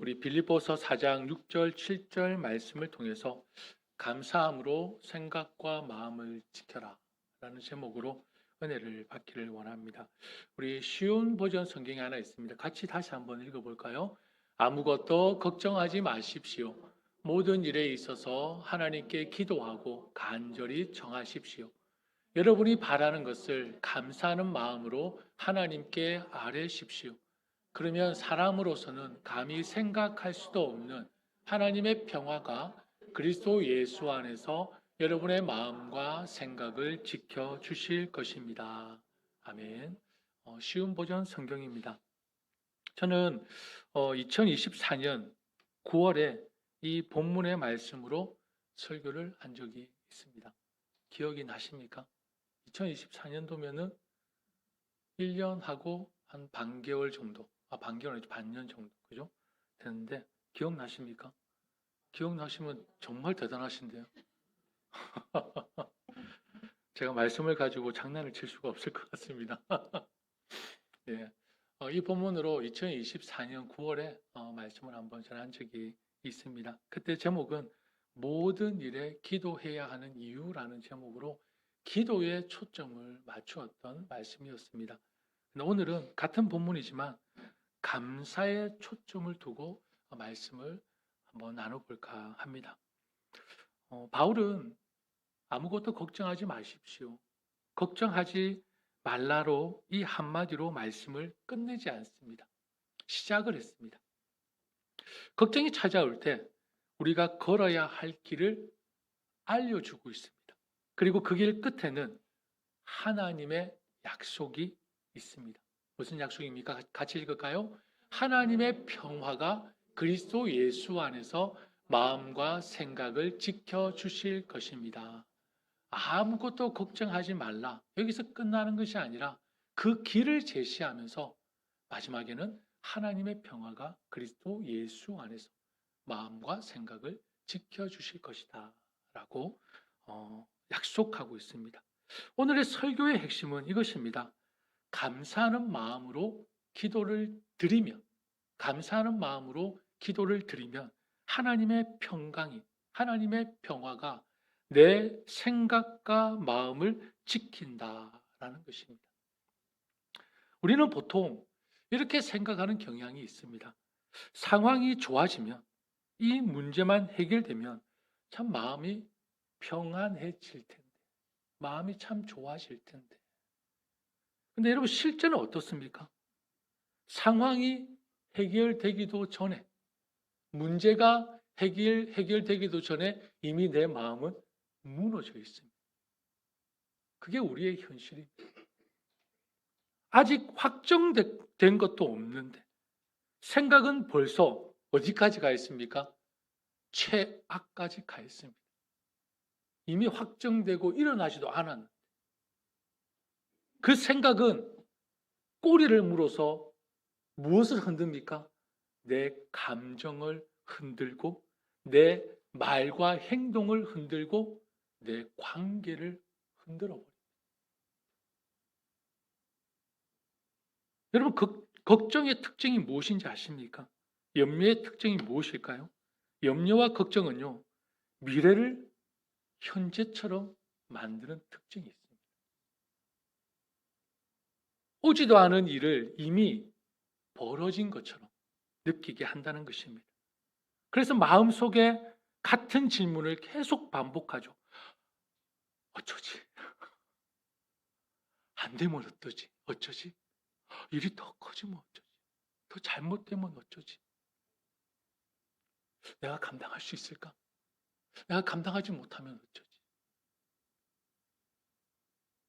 우리 빌립보서 4장 6절, 7절 말씀을 통해서 감사함으로 생각과 마음을 지켜라 라는 제목으로 은혜를 받기를 원합니다. 우리 쉬운 버전 성경이 하나 있습니다. 같이 다시 한번 읽어볼까요? 아무것도 걱정하지 마십시오. 모든 일에 있어서 하나님께 기도하고 간절히 청하십시오. 여러분이 바라는 것을 감사하는 마음으로 하나님께 아뢰십시오. 그러면 사람으로서는 감히 생각할 수도 없는 하나님의 평화가 그리스도 예수 안에서 여러분의 마음과 생각을 지켜주실 것입니다. 아멘. 쉬운 버전 성경입니다. 저는 2024년 9월에 이 본문의 말씀으로 설교를 한 적이 있습니다. 기억이 나십니까? 2024년도면은 1년하고 한 반개월 정도, 반개월 아니죠, 반년 정도, 그죠? 되는데, 기억나십니까? 기억나시면 정말 대단하신데요. 제가 말씀을 가지고 장난을 칠 수가 없을 것 같습니다. 예. 이 본문으로 2024년 9월에 말씀을 한번 전한 적이 있습니다. 그때 제목은 모든 일에 기도해야 하는 이유라는 제목으로 기도에 초점을 맞추었던 말씀이었습니다. 오늘은 같은 본문이지만 감사에 초점을 두고 말씀을 한번 나눠볼까 합니다. 바울은 아무것도 걱정하지 마십시오. 걱정하지 말라로 이 한마디로 말씀을 끝내지 않습니다. 시작을 했습니다. 걱정이 찾아올 때 우리가 걸어야 할 길을 알려주고 있습니다. 그리고 그 길 끝에는 하나님의 약속이 있습니다. 무슨 약속입니까? 같이 읽을까요? 하나님의 평화가 그리스도 예수 안에서 마음과 생각을 지켜주실 것입니다. 아무것도 걱정하지 말라. 여기서 끝나는 것이 아니라 그 길을 제시하면서 마지막에는 하나님의 평화가 그리스도 예수 안에서 마음과 생각을 지켜주실 것이다 라고 약속하고 있습니다. 오늘의 설교의 핵심은 이것입니다. 감사하는 마음으로 기도를 드리면, 감사하는 마음으로 기도를 드리면 하나님의 평강이, 하나님의 평화가 내 생각과 마음을 지킨다라는 것입니다. 우리는 보통 이렇게 생각하는 경향이 있습니다. 상황이 좋아지면, 이 문제만 해결되면 참 마음이 평안해질 텐데, 마음이 참 좋아질 텐데. 근데 여러분 실제는 어떻습니까? 상황이 해결되기도 전에, 문제가 해결되기도 전에 이미 내 마음은 무너져 있습니다. 그게 우리의 현실입니다. 아직 확정된 것도 없는데 생각은 벌써 어디까지 가 있습니까? 최악까지 가 있습니다. 이미 확정되고 일어나지도 않았는데 그 생각은 꼬리를 물어서 무엇을 흔듭니까? 내 감정을 흔들고 내 말과 행동을 흔들고 내 관계를 흔들어 버립니다. 여러분 걱정의 특징이 무엇인지 아십니까? 염려의 특징이 무엇일까요? 염려와 걱정은요, 미래를 현재처럼 만드는 특징이 있습니다. 오지도 않은 일을 이미 벌어진 것처럼 느끼게 한다는 것입니다. 그래서 마음속에 같은 질문을 계속 반복하죠. 어쩌지? 안 되면 어떠지? 어쩌지? 일이 더 커지면 어쩌지? 더 잘못되면 어쩌지? 내가 감당할 수 있을까? 내가 감당하지 못하면 어쩌지?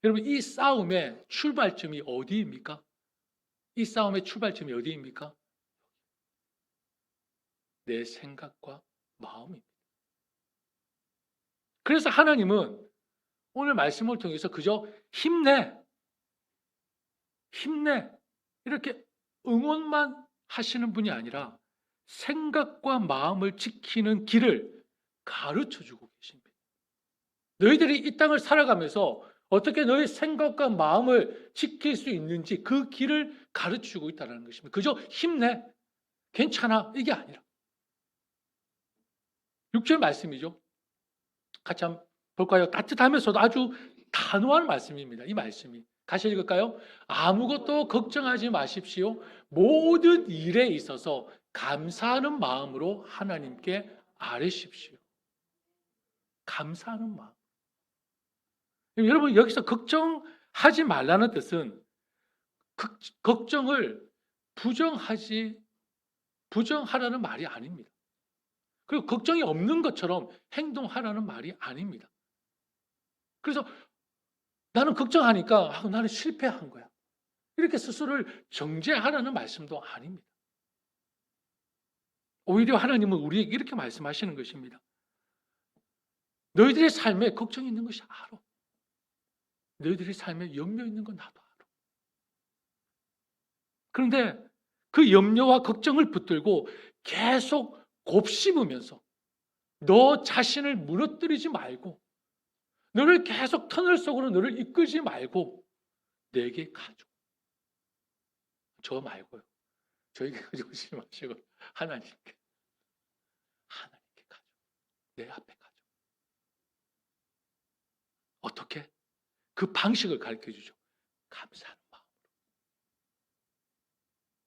여러분, 이 싸움의 출발점이 어디입니까? 이 싸움의 출발점이 어디입니까? 내 생각과 마음입니다. 그래서 하나님은 오늘 말씀을 통해서 그저 힘내 이렇게 응원만 하시는 분이 아니라 생각과 마음을 지키는 길을 가르쳐주고 계십니다. 너희들이 이 땅을 살아가면서 어떻게 너의 생각과 마음을 지킬 수 있는지 그 길을 가르쳐주고 있다는 것입니다. 그저 힘내, 괜찮아 이게 아니라 6절 말씀이죠. 같이 한번 볼까요? 따뜻하면서도 아주 단호한 말씀입니다. 이 말씀이. 같이 읽을까요? 아무것도 걱정하지 마십시오. 모든 일에 있어서 감사하는 마음으로 하나님께 아뢰십시오. 감사하는 마음. 여러분, 여기서 걱정하지 말라는 뜻은 걱정을 부정하라는 말이 아닙니다. 그리고 걱정이 없는 것처럼 행동하라는 말이 아닙니다. 그래서 나는 걱정하니까 나는 실패한 거야. 이렇게 스스로를 정죄하라는 말씀도 아닙니다. 오히려 하나님은 우리에게 이렇게 말씀하시는 것입니다. 너희들의 삶에 걱정이 있는 것이 알아. 너희들의 삶에 염려 있는 건 나도 알아. 그런데 그 염려와 걱정을 붙들고 계속 곱씹으면서 너 자신을 무너뜨리지 말고 너를 계속 터널 속으로 너를 이끌지 말고 내게 가져. 저 말고요. 저에게 가져오지 마시고 하나님께 가져. 내 앞에 가져. 어떻게? 그 방식을 가르쳐 주죠. 감사하는 마음으로.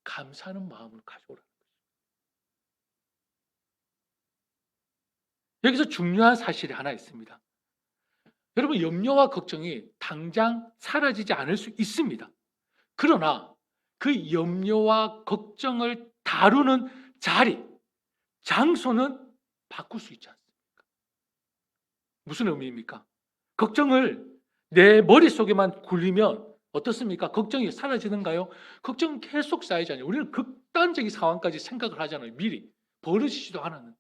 감사하는 마음으로 가져오라는 거죠. 여기서 중요한 사실이 하나 있습니다. 여러분, 염려와 걱정이 당장 사라지지 않을 수 있습니다. 그러나 그 염려와 걱정을 다루는 자리, 장소는 바꿀 수 있지 않습니까? 무슨 의미입니까? 걱정을 내 머릿속에만 굴리면 어떻습니까? 걱정이 사라지는가요? 걱정은 계속 쌓이잖아요. 우리는 극단적인 상황까지 생각을 하잖아요. 미리. 벌어지지도 않았는데.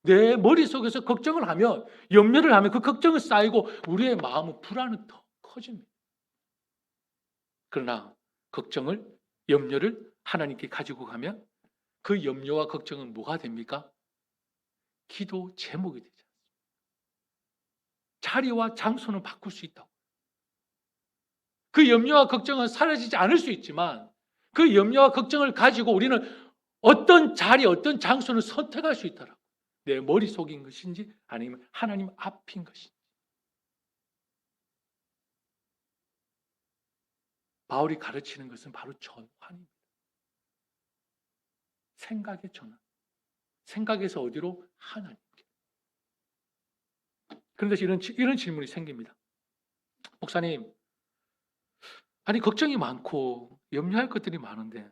내 머릿속에서 걱정을 하면, 염려를 하면 그 걱정은 쌓이고 우리의 마음은 불안은 더 커집니다. 그러나 걱정을, 염려를 하나님께 가지고 가면 그 염려와 걱정은 뭐가 됩니까? 기도 제목이 되지 않습니까? 자리와 장소는 바꿀 수 있다고. 그 염려와 걱정은 사라지지 않을 수 있지만 그 염려와 걱정을 가지고 우리는 어떤 자리, 어떤 장소는 선택할 수 있다라고. 내 머릿속인 것인지 아니면 하나님 앞인 것인지. 바울이 가르치는 것은 바로 전환입니다. 생각의 전환. 생각에서 어디로? 하나님께. 그런데 이런 질문이 생깁니다. 목사님, 아니 걱정이 많고 염려할 것들이 많은데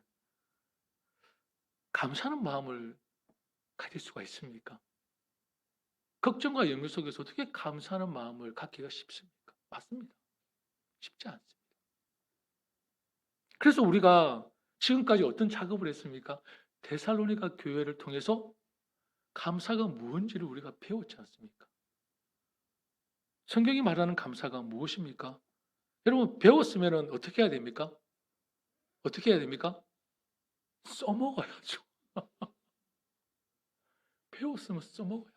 감사하는 마음을 가질 수가 있습니까? 걱정과 염려 속에서 어떻게 감사하는 마음을 갖기가 쉽습니까? 맞습니다. 쉽지 않습니다. 그래서 우리가 지금까지 어떤 작업을 했습니까? 데살로니가 교회를 통해서 감사가 무엇인지를 우리가 배웠지 않습니까? 성경이 말하는 감사가 무엇입니까? 여러분, 배웠으면 어떻게 해야 됩니까? 어떻게 해야 됩니까? 써먹어야죠. 배웠으면 써먹어야죠.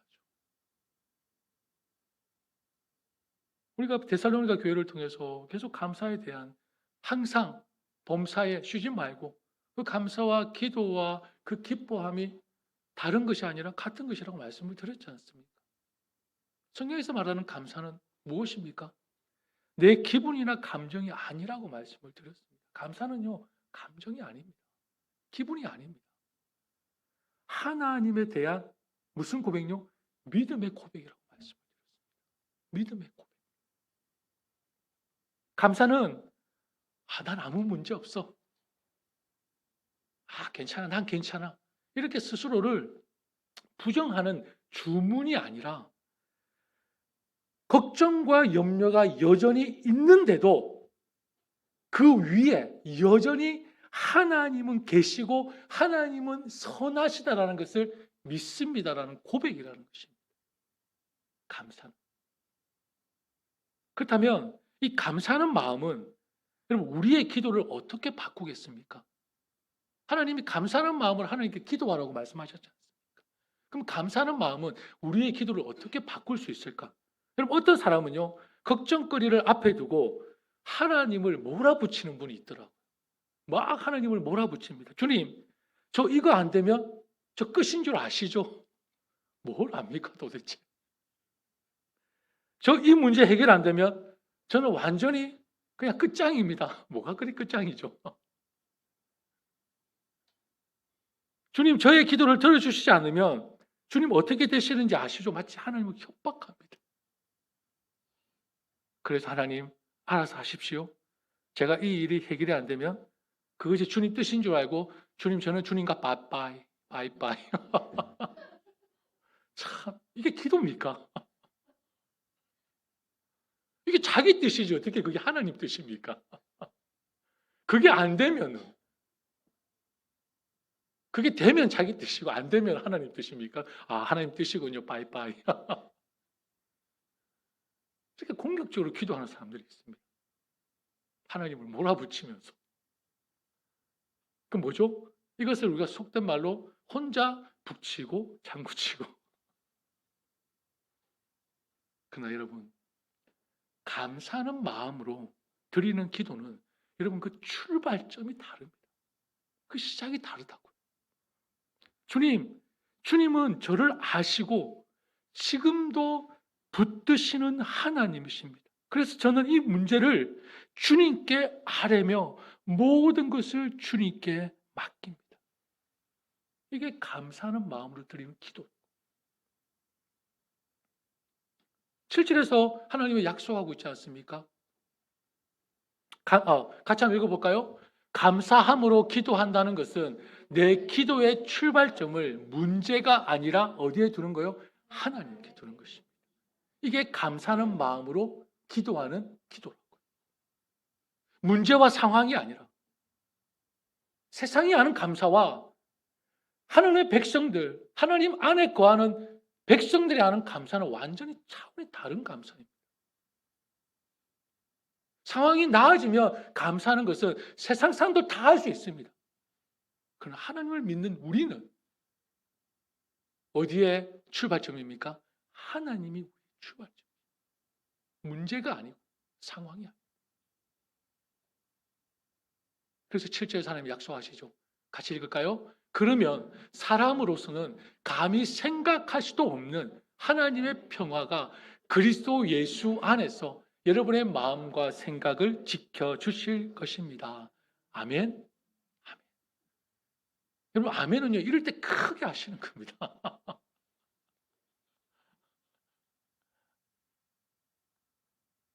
우리가 데살로니가 교회를 통해서 계속 감사에 대한 항상 범사에 쉬지 말고 그 감사와 기도와 그 기뻐함이 다른 것이 아니라 같은 것이라고 말씀을 드렸지 않습니까? 성경에서 말하는 감사는 무엇입니까? 내 기분이나 감정이 아니라고 말씀을 드렸습니다. 감사는요, 감정이 아닙니다. 기분이 아닙니다. 하나님에 대한 무슨 고백요? 믿음의 고백이라고 말씀을 드렸습니다. 믿음의 고백. 감사는 난 아무 문제 없어. 괜찮아. 난 괜찮아. 이렇게 스스로를 부정하는 주문이 아니라 걱정과 염려가 여전히 있는데도 그 위에 여전히 하나님은 계시고 하나님은 선하시다라는 것을 믿습니다라는 고백이라는 것입니다. 감사는. 그렇다면 이 감사하는 마음은 여러분 우리의 기도를 어떻게 바꾸겠습니까? 하나님이 감사하는 마음을 하나님께 기도하라고 말씀하셨지 않습니까? 그럼 감사하는 마음은 우리의 기도를 어떻게 바꿀 수 있을까? 여러분 어떤 사람은요 걱정거리를 앞에 두고 하나님을 몰아붙이는 분이 있더라고요. 막 하나님을 몰아붙입니다. 주님, 저 이거 안 되면 저 끝인 줄 아시죠? 뭘 압니까 도대체? 저 이 문제 해결 안 되면 저는 완전히 그냥 끝장입니다. 뭐가 그리 끝장이죠? 주님 저의 기도를 들어주시지 않으면 주님 어떻게 되시는지 아시죠? 마치 하나님을 협박합니다. 그래서 하나님 알아서 하십시오. 제가 이 일이 해결이 안 되면 그것이 주님 뜻인 줄 알고 주님 저는 주님과 바이바이 바이바이. 참 이게 기도입니까? 이게 자기 뜻이지 어떻게 그게 하나님 뜻입니까? 그게 안 되면은 그게 되면 자기 뜻이고 안 되면 하나님 뜻입니까? 아 하나님 뜻이군요. 바이바이. 이렇게 공격적으로 기도하는 사람들이 있습니다. 하나님을 몰아붙이면서. 그 뭐죠? 이것을 우리가 속된 말로 혼자 북치고 장구치고. 그러나 여러분 감사하는 마음으로 드리는 기도는 여러분 그 출발점이 다릅니다. 그 시작이 다르다고요. 주님은 저를 아시고 지금도 붙드시는 하나님이십니다. 그래서 저는 이 문제를 주님께 아뢰며 모든 것을 주님께 맡깁니다. 이게 감사하는 마음으로 드리는 기도. 7절에서 하나님이 약속하고 있지 않습니까? 같이 한번 읽어볼까요? 감사함으로 기도한다는 것은 내 기도의 출발점을 문제가 아니라 어디에 두는 거예요? 하나님께 두는 것입니다. 이게 감사하는 마음으로 기도하는 기도라고요. 문제와 상황이 아니라 세상이 아는 감사와 하나님의 백성들, 하나님 안에 거하는 백성들이 아는 감사는 완전히 차원이 다른 감사입니다. 상황이 나아지면 감사하는 것은 세상 사람도 다 할 수 있습니다. 그러나 하나님을 믿는 우리는 어디에 출발점입니까? 하나님이 우리의 출발점. 문제가 아니고 상황이 아니고. 그래서 7절에 하나님이 약속하시죠. 같이 읽을까요? 그러면 사람으로서는 감히 생각할 수도 없는 하나님의 평화가 그리스도 예수 안에서 여러분의 마음과 생각을 지켜주실 것입니다. 아멘. 아멘. 여러분 아멘은요 이럴 때 크게 하시는 겁니다.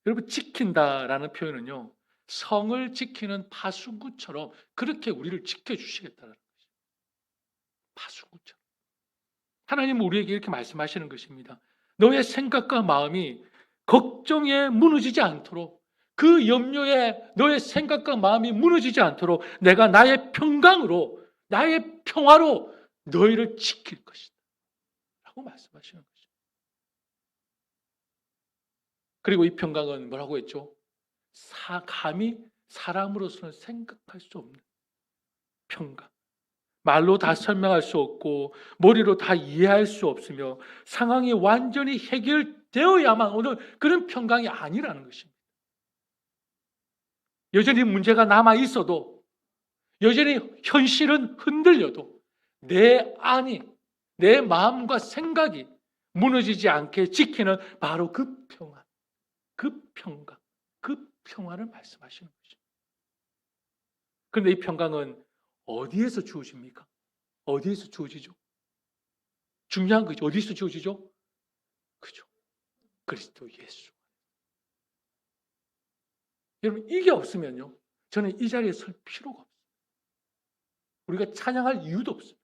여러분 지킨다라는 표현은요 성을 지키는 파수꾼처럼 그렇게 우리를 지켜주시겠다는 것이죠. 파수꾼처럼. 하나님은 우리에게 이렇게 말씀하시는 것입니다. 너의 생각과 마음이 걱정에 무너지지 않도록 그 염려에 너의 생각과 마음이 무너지지 않도록 내가 나의 평강으로 나의 평화로 너희를 지킬 것이다 라고 말씀하시는 거죠. 그리고 이 평강은 뭐라고 했죠? 감히 사람으로서는 생각할 수 없는 평강. 말로 다 설명할 수 없고 머리로 다 이해할 수 없으며 상황이 완전히 해결되어야만 오는 그런 평강이 아니라는 것입니다. 여전히 문제가 남아 있어도 여전히 현실은 흔들려도 내 안이 내 마음과 생각이 무너지지 않게 지키는 바로 그 평안, 그 평강, 그 평화를 말씀하시는 거죠. 그런데 이 평강은 어디에서 주어집니까? 어디에서 주어지죠? 중요한 거죠. 어디서 주어지죠? 그죠. 그리스도 예수. 여러분 이게 없으면요. 저는 이 자리에 설 필요가 없어요. 우리가 찬양할 이유도 없습니다.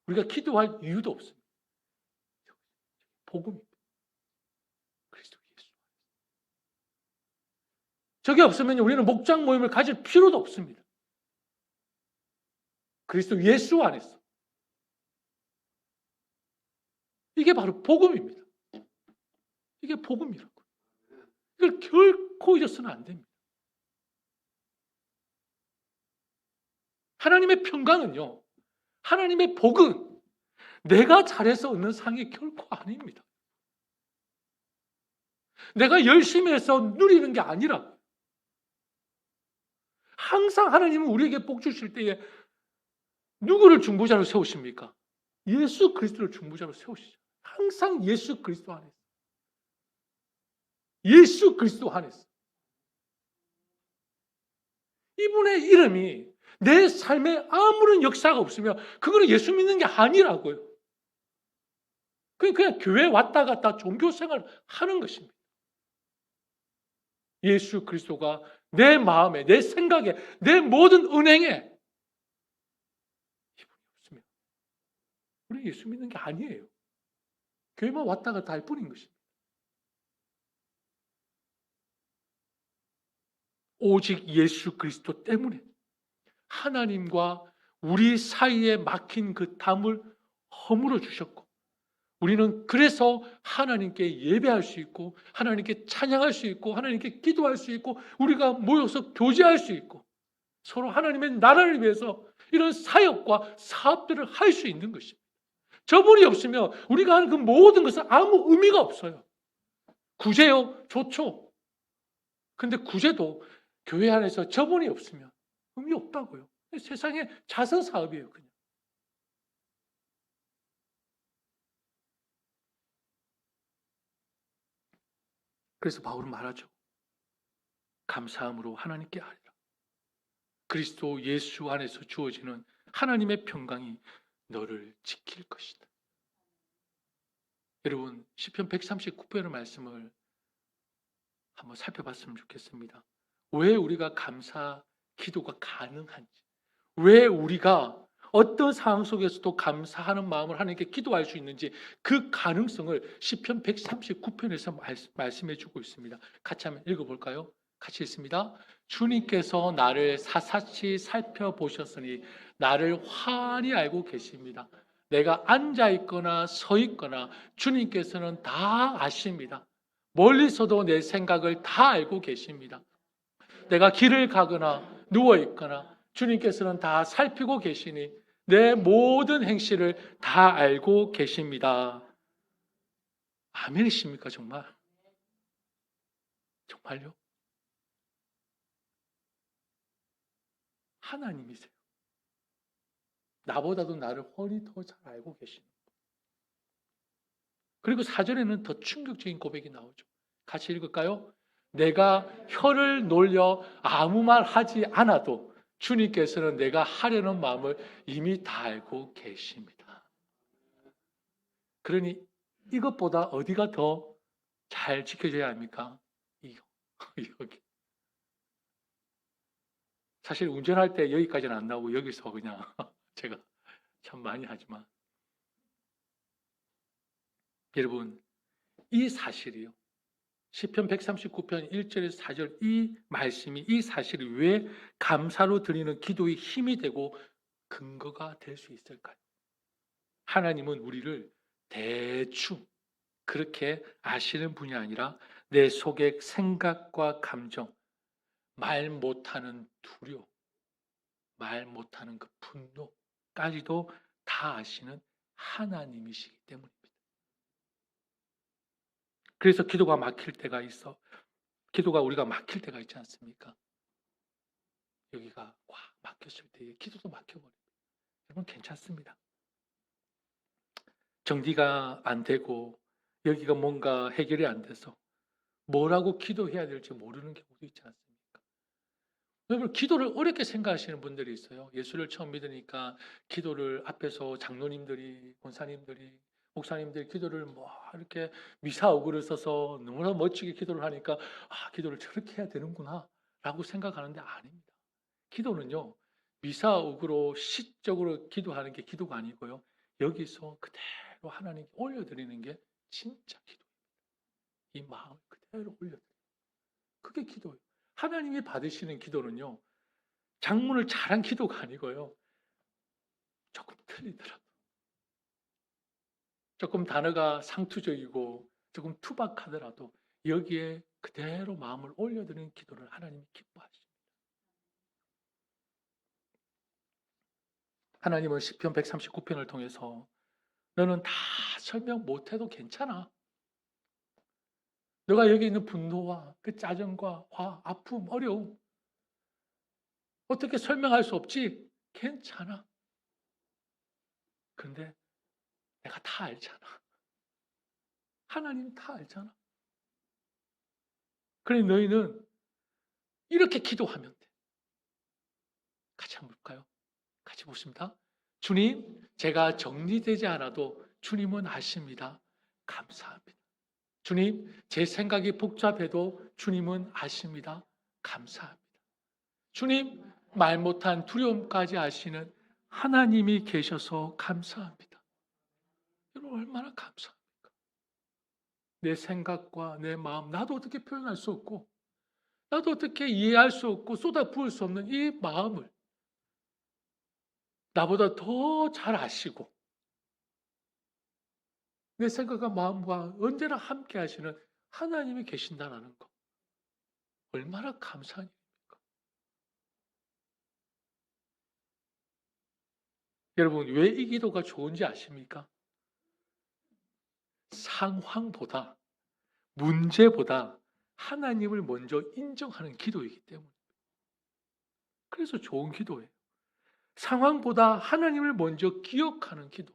우리가 기도할 이유도 없습니다. 복음입니다. 그리스도 예수. 저게 없으면 우리는 목장 모임을 가질 필요도 없습니다. 그리스도 예수 안에서. 이게 바로 복음입니다. 이게 복음이라고. 이걸 결코 잊어서는 안 됩니다. 하나님의 평강은요. 하나님의 복은 내가 잘해서 얻는 상이 결코 아닙니다. 내가 열심히 해서 누리는 게 아니라 항상 하나님은 우리에게 복 주실 때에 누구를 중보자로 세우십니까? 예수 그리스도를 중보자로 세우시죠. 항상 예수 그리스도 안에서. 예수 그리스도 안에서. 이분의 이름이 내 삶에 아무런 역사가 없으면 그거는 예수 믿는 게 아니라고요. 그냥 교회 왔다 갔다 종교 생활을 하는 것입니다. 예수 그리스도가 내 마음에, 내 생각에, 내 모든 은행에 이분이 없으면 우리 예수 믿는 게 아니에요. 교회만 왔다 갔다 할 뿐인 것입니다. 오직 예수 그리스도 때문에 하나님과 우리 사이에 막힌 그 담을 허물어 주셨고, 우리는 그래서 하나님께 예배할 수 있고, 하나님께 찬양할 수 있고, 하나님께 기도할 수 있고, 우리가 모여서 교제할 수 있고, 서로 하나님의 나라를 위해서 이런 사역과 사업들을 할 수 있는 것입니다. 저분이 없으면 우리가 하는 그 모든 것은 아무 의미가 없어요. 구제요, 좋죠. 근데 구제도 교회 안에서 저분이 없으면 의미 없다고요. 세상에 자선 사업이에요, 그냥. 그래서 바울은 말하죠. 감사함으로 하나님께 하리라. 그리스도 예수 안에서 주어지는 하나님의 평강이 너를 지킬 것이다. 여러분, 시편 139편의 말씀을 한번 살펴봤으면 좋겠습니다. 왜 우리가 감사 기도가 가능한지, 왜 우리가 어떤 상황 속에서도 감사하는 마음을 하나님께 기도할 수 있는지, 그 가능성을 시편 139편에서 말씀해 주고 있습니다. 같이 한번 읽어볼까요? 같이 읽습니다. 주님께서 나를 사사치 살펴보셨으니 나를 환히 알고 계십니다. 내가 앉아 있거나 서 있거나 주님께서는 다 아십니다. 멀리서도 내 생각을 다 알고 계십니다. 내가 길을 가거나 누워 있거나 주님께서는 다 살피고 계시니 내 모든 행실을 다 알고 계십니다. 아멘이십니까, 정말? 정말요? 하나님이세요. 나보다도 나를 훤히 더 잘 알고 계십니다. 그리고 사전에는 더 충격적인 고백이 나오죠. 같이 읽을까요? 내가 혀를 놀려 아무 말 하지 않아도 주님께서는 내가 하려는 마음을 이미 다 알고 계십니다. 그러니 이것보다 어디가 더 잘 지켜져야 합니까? 이거, 여기. 사실 운전할 때 여기까지는 안 나오고 여기서 그냥 제가 참 많이 하지만, 여러분, 이 사실이요. 시편 139편 1절에서 4절 이 말씀이, 이 사실이 왜 감사로 드리는 기도의 힘이 되고 근거가 될 수 있을까요? 하나님은 우리를 대충 그렇게 아시는 분이 아니라 내 속의 생각과 감정, 말 못하는 두려움, 말 못하는 그 분노까지도 다 아시는 하나님이시기 때문입니다. 그래서 기도가 막힐 때가 있어. 기도가 우리가 막힐 때가 있지 않습니까? 여기가 꽉 막혔을 때 기도도 막혀버립니다. 여러분, 괜찮습니다. 정리가 안 되고 여기가 뭔가 해결이 안 돼서 뭐라고 기도해야 될지 모르는 경우도 있지 않습니까? 여러분, 기도를 어렵게 생각하시는 분들이 있어요. 예수를 처음 믿으니까 기도를 앞에서 장로님들이, 권사님들이, 목사님들이 기도를 뭐 이렇게 미사오글을 써서 너무나 멋지게 기도를 하니까 기도를 저렇게 해야 되는구나 라고 생각하는데 아닙니다. 기도는요, 미사오그로 시적으로 기도하는 게 기도가 아니고요, 여기서 그대로 하나님께 올려드리는 게 진짜 기도입니다. 이 마음을 그대로 올려드리는, 그게 기도예요. 하나님이 받으시는 기도는요, 장문을 잘한 기도가 아니고요, 조금 틀리더라도, 조금 단어가 상투적이고 조금 투박하더라도 여기에 그대로 마음을 올려드리는 기도를 하나님이 기뻐하십니다. 하나님은 시편 139편을 통해서 너는 다 설명 못해도 괜찮아. 너가 여기 있는 분노와 그 짜증과 화, 아픔, 어려움 어떻게 설명할 수 없지? 괜찮아. 그런데 내가 다 알잖아. 하나님 다 알잖아. 그래 너희는 이렇게 기도하면 돼. 같이 한번 볼까요? 같이 보십니다. 주님, 제가 정리되지 않아도 주님은 아십니다. 감사합니다. 주님, 제 생각이 복잡해도 주님은 아십니다. 감사합니다. 주님, 말 못한 두려움까지 아시는 하나님이 계셔서 감사합니다. 여러분, 얼마나 감사합니까? 내 생각과 내 마음, 나도 어떻게 표현할 수 없고, 나도 어떻게 이해할 수 없고, 쏟아 부을 수 없는 이 마음을 나보다 더 잘 아시고, 내 생각과 마음과 언제나 함께 하시는 하나님이 계신다는 것. 얼마나 감사한 일입니까? 여러분, 왜 이 기도가 좋은지 아십니까? 상황보다, 문제보다 하나님을 먼저 인정하는 기도이기 때문에. 그래서 좋은 기도예요. 상황보다 하나님을 먼저 기억하는 기도.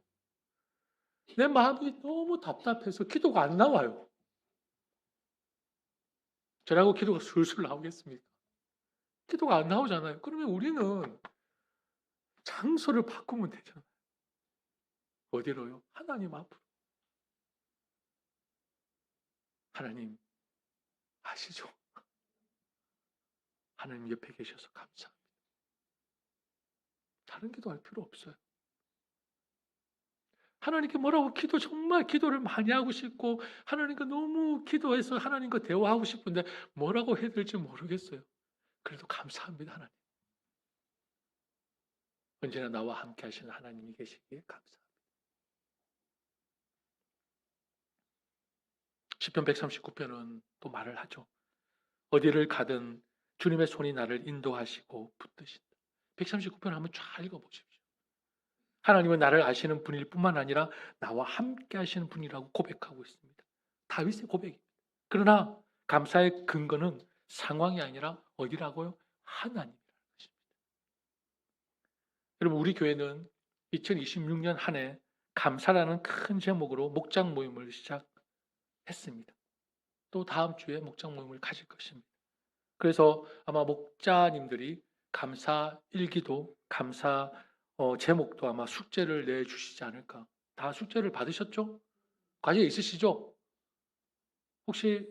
내 마음이 너무 답답해서 기도가 안 나와요. 저라고 기도가 술술 나오겠습니까? 기도가 안 나오잖아요. 그러면 우리는 장소를 바꾸면 되잖아요. 어디로요? 하나님 앞으로. 하나님 아시죠? 하나님 옆에 계셔서 감사합니다. 다른 기도할 필요 없어요. 하나님께 뭐라고 정말 기도를 많이 하고 싶고 하나님께 너무 기도해서 하나님과 대화하고 싶은데 뭐라고 해야 될지 모르겠어요. 그래도 감사합니다, 하나님. 언제나 나와 함께 하시는 하나님이 계시기에 감사합니다. 시편 139편은 또 말을 하죠. 어디를 가든 주님의 손이 나를 인도하시고 붙드신다. 139편 한번 쫙 읽어보십시오. 하나님은 나를 아시는 분일 뿐만 아니라 나와 함께 하시는 분이라고 고백하고 있습니다. 다윗의 고백입니다. 그러나 감사의 근거는 상황이 아니라 어디라고요? 하나님이라는 것입니다. 여러분, 우리 교회는 2026년 한 해 감사라는 큰 제목으로 목장 모임을 시작했습니다. 또 다음 주에 목장 모임을 가질 것입니다. 그래서 아마 목자님들이 감사 일기도 감사 제목도 아마 숙제를 내주시지 않을까. 다 숙제를 받으셨죠? 과제 있으시죠? 혹시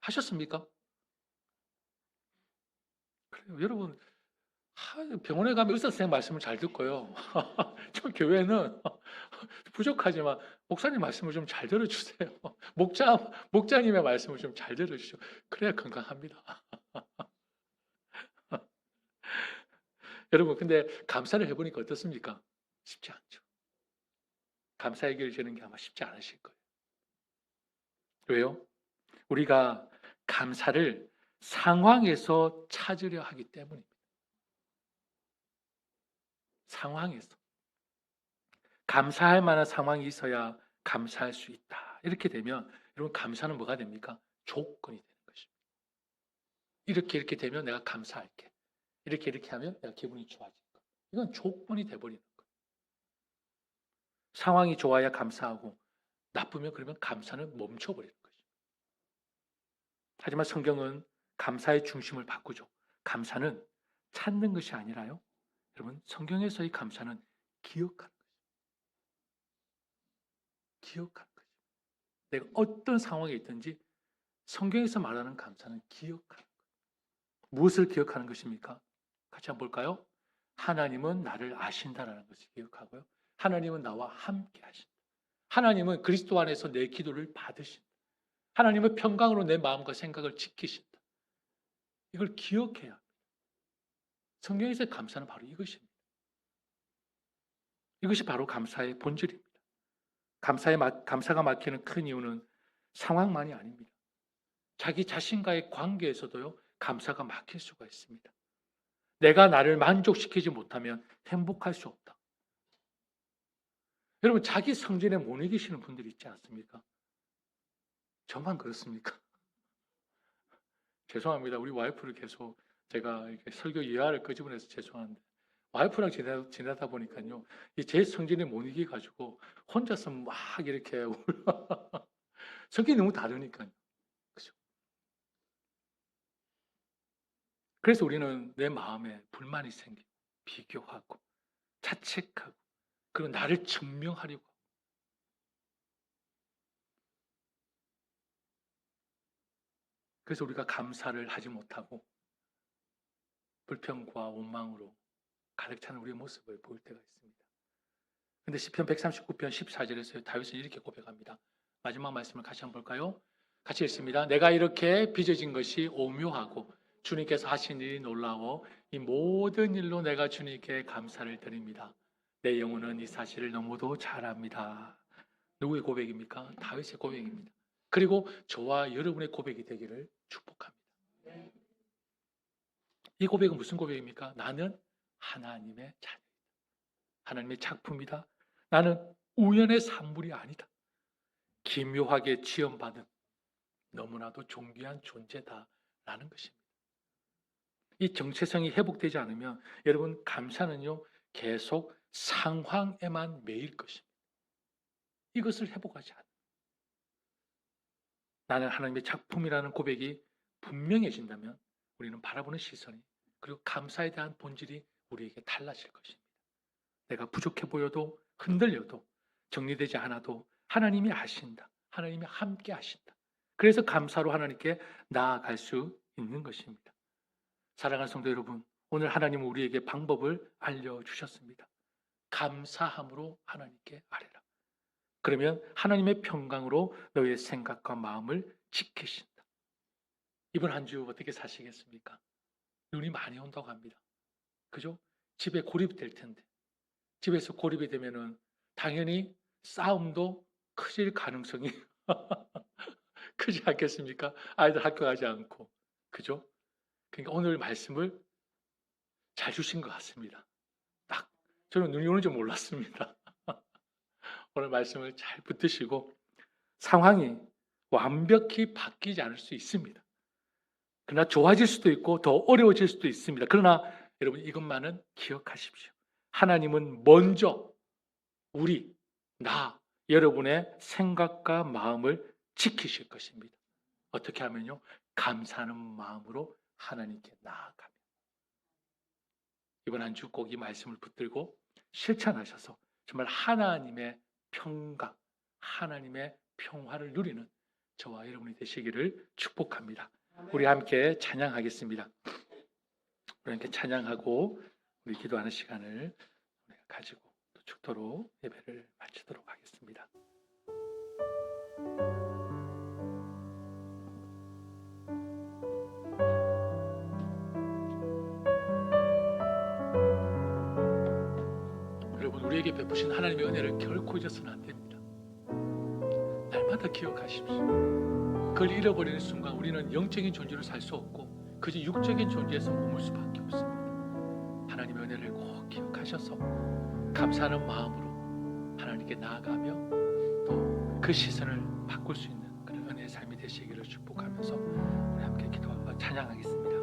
하셨습니까? 그래요. 여러분, 병원에 가면 의사 선생님 말씀을 잘 듣고요. 좀 교회는 부족하지만 목사님 말씀을 좀 잘 들어주세요. 목자님의 말씀을 좀 잘 들어주시죠. 그래야 건강합니다. 여러분, 근데 감사를 해보니까 어떻습니까? 쉽지 않죠. 감사 얘기를 드리는 게 아마 쉽지 않으실 거예요. 왜요? 우리가 감사를 상황에서 찾으려 하기 때문입니다. 상황에서. 감사할 만한 상황이 있어야 감사할 수 있다. 이렇게 되면 여러분 감사는 뭐가 됩니까? 조건이 되는 것입니다. 이렇게 되면 내가 감사할게. 이렇게 하면 내가 기분이 좋아질 거. 이건 조건이 돼버리는 거예요. 상황이 좋아야 감사하고 나쁘면 그러면 감사는 멈춰버리는 거죠. 하지만 성경은 감사의 중심을 바꾸죠. 감사는 찾는 것이 아니라요. 여러분 성경에서의 감사는 기억하는 거죠. 기억하는 거죠. 내가 어떤 상황에 있든지 성경에서 말하는 감사는 기억하는 거예요. 무엇을 기억하는 것입니까? 같이 한번 볼까요? 하나님은 나를 아신다라는 것을 기억하고요. 하나님은 나와 함께 하신다. 하나님은 그리스도 안에서 내 기도를 받으신다. 하나님은 평강으로 내 마음과 생각을 지키신다. 이걸 기억해야 합니다. 성경에서의 감사는 바로 이것입니다. 이것이 바로 감사의 본질입니다. 감사가 막히는 큰 이유는 상황만이 아닙니다. 자기 자신과의 관계에서도요, 감사가 막힐 수가 있습니다. 내가 나를 만족시키지 못하면 행복할 수 없다. 여러분, 자기 성질에 못 이기시는 분들이 있지 않습니까? 저만 그렇습니까? 죄송합니다. 우리 와이프를 계속 제가 이렇게 설교 예화를 끄집어내서 죄송한데 와이프랑 지내다 보니까요, 이 제 성질에 못 이겨가지고 혼자서 막 이렇게 성격이 너무 다르니까요. 그죠? 그래서 우리는 내 마음에 불만이 생기고 비교하고 자책하고 그리고 나를 증명하려고. 그래서 우리가 감사를 하지 못하고 불평과 원망으로 가득 찬 우리의 모습을 보일 때가 있습니다. 근데 시편 139편 14절에서 다윗은 이렇게 고백합니다. 마지막 말씀을 같이 한번 볼까요? 같이 읽습니다. 내가 이렇게 빚어진 것이 오묘하고 주님께서 하신 일이 놀라워 이 모든 일로 내가 주님께 감사를 드립니다. 내 영혼은 이 사실을 너무도 잘 압니다. 누구의 고백입니까? 다윗의 고백입니다. 그리고 저와 여러분의 고백이 되기를 축복합니다. 이 고백은 무슨 고백입니까? 나는 하나님의 자녀이다. 하나님의 작품이다. 나는 우연의 산물이 아니다. 기묘하게 지원받은 너무나도 존귀한 존재다라는 것입니다. 이 정체성이 회복되지 않으면 여러분 감사는요 계속 상황에만 매일 것입니다. 이것을 회복하지 않아요. 나는 하나님의 작품이라는 고백이 분명해진다면 우리는 바라보는 시선이 그리고 감사에 대한 본질이 우리에게 달라질 것입니다. 내가 부족해 보여도 흔들려도 정리되지 않아도 하나님이 아신다. 하나님이 함께 하신다. 그래서 감사로 하나님께 나아갈 수 있는 것입니다. 사랑하는 성도 여러분, 오늘 하나님은 우리에게 방법을 알려주셨습니다. 감사함으로 하나님께 아뢰라. 그러면 하나님의 평강으로 너의 생각과 마음을 지키신다. 이번 한 주 어떻게 사시겠습니까? 눈이 많이 온다고 합니다. 그죠? 집에 고립될 텐데. 집에서 고립이 되면은 당연히 싸움도 커질 가능성이 크지 않겠습니까? 아이들 학교 가지 않고. 그죠? 그러니까 오늘 말씀을 잘 주신 것 같습니다. 딱 저는 눈이 오는 줄 몰랐습니다. 오늘 말씀을 잘 붙드시고 상황이 완벽히 바뀌지 않을 수 있습니다. 그러나 좋아질 수도 있고 더 어려워질 수도 있습니다. 그러나 여러분 이것만은 기억하십시오. 하나님은 먼저 나, 여러분의 생각과 마음을 지키실 것입니다. 어떻게 하면요? 감사하는 마음으로 하나님께 나아가며 이번 한 주 꼭 이 말씀을 붙들고 실천하셔서 정말 하나님의 평강, 하나님의 평화를 누리는 저와 여러분이 되시기를 축복합니다. 우리 함께 찬양하겠습니다. 우리 함께 찬양하고 우리 기도하는 시간을 가지고 또 축도로 예배를 마치도록 하겠습니다. 여러분 우리에게 베푸신 하나님의 은혜를 결코 잊어서는 안 됩니다. 날마다 기억하십시오. 그걸 잃어버리는 순간 우리는 영적인 존재로 살 수 없고 그저 육적인 존재에서 머물 수밖에 없습니다. 하나님의 은혜를 꼭 기억하셔서 감사하는 마음으로 하나님께 나아가며 또 그 시선을 바꿀 수 있는 그런 은혜의 삶이 되시기를 축복하면서 우리 함께 기도하고 찬양하겠습니다.